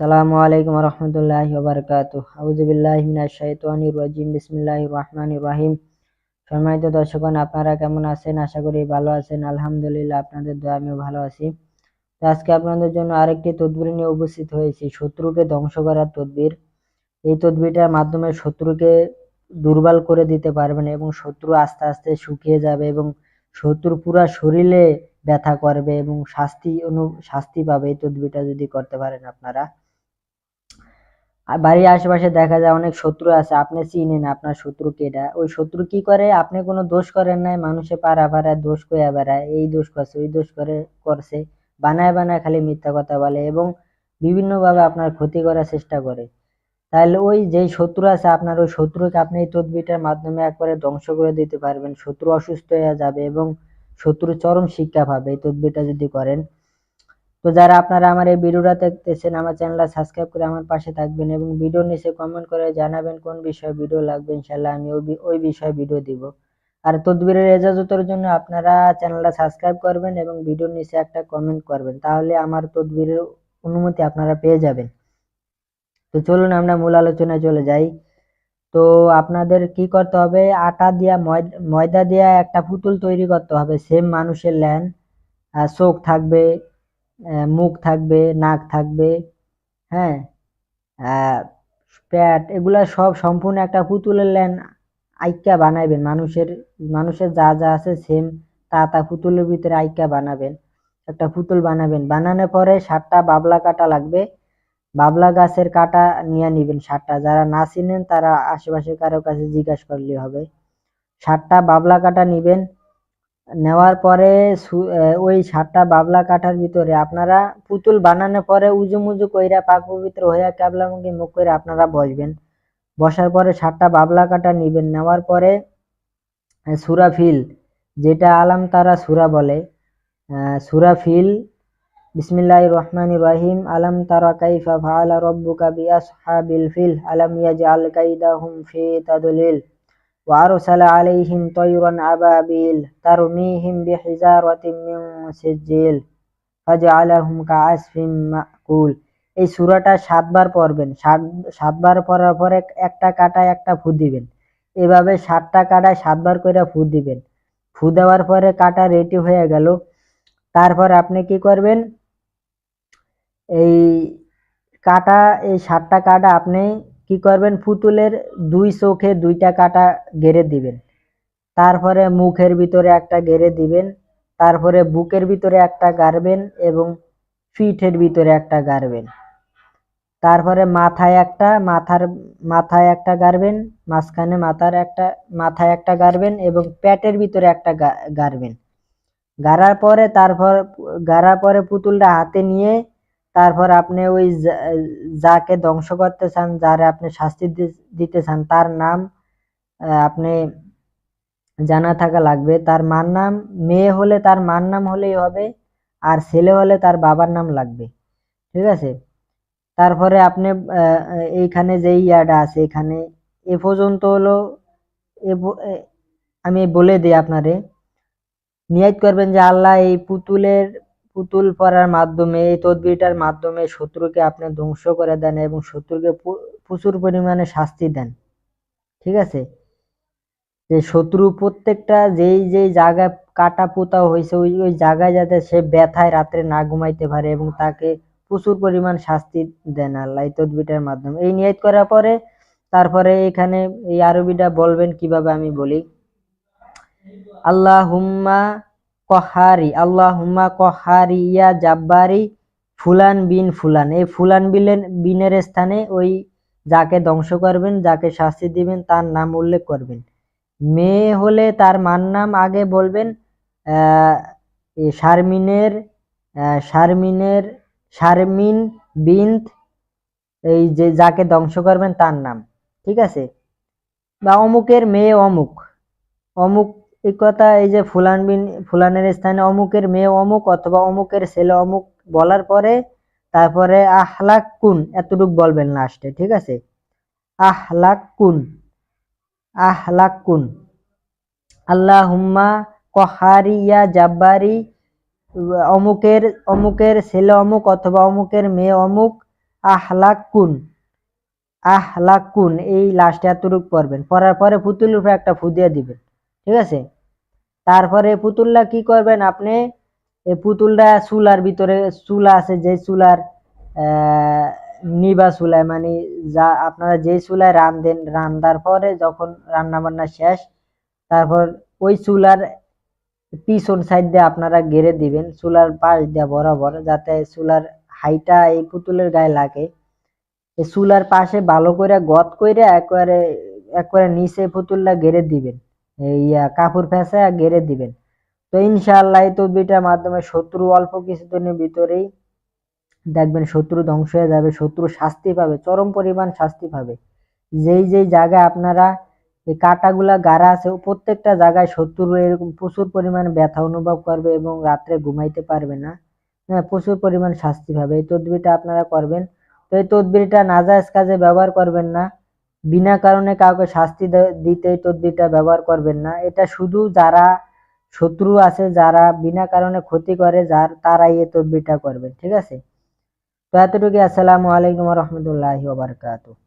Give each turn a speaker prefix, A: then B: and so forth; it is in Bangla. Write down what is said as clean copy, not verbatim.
A: আসসালামু আলাইকুম রহমতুল্লাহি ওয়া বারাকাতুহু। আউযু বিল্লাহি মিনাশ শাইতানির রাজিম। বিসমিল্লাহির রহমানির রহিম। সম্মানিত দর্শকগণ, আপনারা কেমন আছেন? আশা করি ভালো আছেন। আলহামদুলিল্লাহ, আপনাদের দোয়ায় আমিও ভালো আছি। তো আজকে আপনাদের জন্য আরেকটি তদবির নিয়ে উপস্থিত হয়েছি, শত্রুকে ধ্বংস করার তদবির। এই তদবিরটার মাধ্যমে শত্রুকে দুর্বল করে দিতে পারবেন এবং শত্রু আস্তে আস্তে শুকিয়ে যাবে এবং শত্রু পুরা শরীরে ব্যথা করবে এবং শাস্তি পাবে এই তদবিরটা যদি করতে পারেন আপনারা। বাড়ির আশেপাশে দেখা যায় অনেক শত্রু আছে, আপনি চিনেন আপনার শত্রু কেডা। ওই শত্রু কি করে, আপনি কোনো দোষ করেন নাই, মানুষে পাড়া দোষ কইয়া বেড়ায়, এই দোষ করছে ওই দোষ করছে, বানায় বানায় খালি মিথ্যা কথা বলে এবং বিভিন্ন ভাবে আপনার ক্ষতি করার চেষ্টা করে। তাহলে ওই যেই শত্রু আছে আপনার, ওই শত্রুকে আপনি এই তদবিরটার মাধ্যমে একবারে ধ্বংস করে দিতে পারবেন। শত্রু অসুস্থ হয়ে যাবে এবং শত্রু চরম শিক্ষা পাবে এই তদবিরটা যদি করেন। তো যারা আপনারা আমার এই ভিডিওটা দেখতেছেন, আমার চ্যানেলটা সাবস্ক্রাইব করে আমার পাশে থাকবেন এবং ভিডিওর নিচে কমেন্ট করে জানাবেন কোন বিষয়ে ভিডিও লাগবে। ইনশাআল্লাহ আমি ওই বিষয়ে ভিডিও দিব। আর তদবিরের ইজাজতের জন্য আপনারা চ্যানেলটা সাবস্ক্রাইব করবেন এবং ভিডিওর নিচে একটা কমেন্ট করবেন, তাহলে আমার তদবিরের অনুমতি আপনারা পেয়ে যাবেন। তো চলুন আমরা মূল আলোচনায় চলে যাই। তো আপনাদের কি করতে হবে, আটা দিয়া ময়দা দিয়া একটা পুতুল তৈরি করতে হবে। সেম মানুষের ল্যান, চোখ থাকবে, মুখ থাকবে, নাক থাকবে, হ্যাঁ, প্যাট, এগুলা সব সম্পূর্ণ একটা পুতুলের ল্যান আইক্যা বানাইবেন। মানুষের যা যা আছে সেম তা পুতুলের ভিতরে আইক্যা বানাবেন। একটা পুতুল বানাবেন। বানানোর পরে 7টা বাবলা কাটা লাগবে। বাবলা গাছের কাটা নিয়ে নিবেন 7টা। যারা না চিনেন তারা আশেপাশে কারো কাছে জিজ্ঞাসা করলে হবে। 7টা বাবলা কাটা নিবেন। নেওয়ার পরে ওই 7টা বাবলা কাঠার ভিতরে আপনারা পুতুল বানানোর পরে উজু মুজু কইরা পাক পবিত্র হইয়া ক্যাবলামুখী মুখ করে আপনারা বসবেন। বসার পরে 7টা বাবলা কাটা নিবেন। নেওয়ার পরে সূরা ফিল, যেটা আলাম তারা সূরা বলে, সূরা ফিল, বিসমিল্লাহির রহমানির রহিম, আলাম তারা কাইফা ফাআলা রাব্বুকা বিআসহাবিল ফিল, আলাম ইয়াজআল কাইদাহুম ফি তাদলিল, وأرسل عليهم طيرا أبابيل ترميهم بحجارة من سجيل فجعلهم كعصف مأكول। এই সূরাটা 7বার পড়বেন। 7বার পড়ার পরে একটা কাটায় একটা ফু দিবেন। এভাবে 7টা কাটায় 7বার করে ফু দিবেন। ফু দেওয়ার পরে কাটা রেডি হয়ে গেল। তারপর আপনি কি করবেন, এই কাটা, এই 7টা কাটা আপনি কি করবেন, পুতুলের 2 চোখে 2টা কাটা গেড়ে দিবেন। তারপরে মুখের ভিতরে একটা গেড়ে দিবেন। তারপরে বুকের ভিতরে একটা গাড়বেন এবং পিঠের ভিতরে একটা গাড়বেন। তারপরে মাথায় একটা গাড়বেন, মাঝখানে মাথায় একটা গাড়বেন এবং পেটের ভিতরে একটা গাড়বেন। গাড়ার পরে পুতুলটা হাতে নিয়ে তারপর আপনি ওই যাকে ধ্বংস করতে চান, যারে আপনি শাস্তি দিতে চান, তার নাম আপনি জানা থাকা লাগবে। তার মার নাম, মেয়ে হলে তার মার নাম হলেই হবে, আর ছেলে হলে তার বাবার নাম লাগবে। ঠিক আছে? তারপরে আপনি এইখানে যে ইয়াটা আছে, এখানে এ পর্যন্ত হলো। আমি বলে দিই আপনারে, নিয়ত করবেন যে আল্লাহ এই পুতুল পড়ার মাধ্যমে, এই তদবিরটার মাধ্যমে শত্রুকে আপনি ধ্বংস করে দেন এবং শত্রুকে প্রচুর পরিমাণে শাস্তি দেন। ঠিক আছে? যে শত্রু প্রত্যেকটা যেই জায়গায় কাটা পোতা হয়েছে ওই জায়গায় যাতে সে ব্যথায় রাত্রে না ঘুমাইতে পারে এবং তাকে প্রচুর পরিমাণ শাস্তি দেন আল্লাহ এই তদবিরটার মাধ্যমে। এই নিয়ত করার পরে তারপরে এখানে এই আরবিটা বলবেন কিভাবে আমি বলি। আল্লাহুম্মা কহারি ইয়া জাব্বারি ফুলান বিন ফুলান। এই ফুলান বিনের স্থানে ওই যাকে ধ্বংস করবেন, যাকে শাস্তি দিবেন তার নাম উল্লেখ করবেন। মেয়ে হলে তার মার নাম আগে বলবেন, শারমিন বিনত, এই যে যাকে ধ্বংস করবেন তার নাম। ঠিক আছে? বা অমুকের মেয়ে অমুক, এই কথা, এই যে ফুলানের স্থানে অমুকের মেয়ে অমুক অথবা অমুকের ছেলে অমুক বলার পরে তারপরে আহলাকুন এতটুক বলবেন লাস্টে। ঠিক আছে? আহলাকুন আল্লাহুম্মা কহারি ইয়া জাব্বারি, অমুকের ছেলে অমুক অথবা অমুকের মেয়ে অমুক, আহলাকুন, আহলাকুন, এই লাস্টে এতটুকু পড়বেন। পড়ার পরে পুতুলের উপরে একটা ফু দিয়ে দিবেন, ঠিক আছে? তারপরে পুতুলটা কি করবেন আপনি, এই পুতুলটা চুলার ভিতরে, চুলা আছে যে চুলার নিবা চুলায়, মানে যা আপনারা যে চুলায় রান্ধেন, রান্নার পরে যখন রান্না বান্না শেষ, তারপর ওই চুলার পিছন সাইড দিয়ে আপনারা গেড়ে দিবেন, চুলার পাশ দিয়ে বরাবর, যাতে চুলার হাইটা এই পুতুলের গায়ে লাগে। এই চুলার পাশে ভালো করে গত করে একবারে একবারে নিচে পুতুলটা গেড়ে দিবেন, এই কাপড় ফেঁসে গেড়ে দিবেন। তো ইনশাআল্লাহ এই তদবিরটার মাধ্যমে শত্রু অল্প কিছুদিনের ভিতরেই দেখবেন শত্রু ধ্বংস হয়ে যাবে, শত্রু শাস্তি পাবে, চরম পরিমাণ শাস্তি পাবে। যেই যেই জায়গায় আপনারা এই কাঁটাগুলা গাড়া আছে, প্রত্যেকটা জায়গায় শত্রু এরকম প্রচুর পরিমাণ ব্যথা অনুভব করবে এবং রাত্রে ঘুমাইতে পারবে না। হ্যাঁ, প্রচুর পরিমাণ শাস্তি পাবে। এই তদবিরটা আপনারা করবেন। তো এই তদবিরটা নাজায়েজ কাজে ব্যবহার করবেন না, বিনা কারণে কাউকে শাস্তি দিতে এই তদবিরটা ব্যবহার করবেন না। এটা শুধু যারা শত্রু আছে, যারা বিনা কারণে ক্ষতি করে, তারাই এই তদবিরটা করবেন, ঠিক আছে? তো এতটুকু। আসসালামু আলাইকুম ওয়া রাহমাতুল্লাহি ওয়া বারাকাতুহু।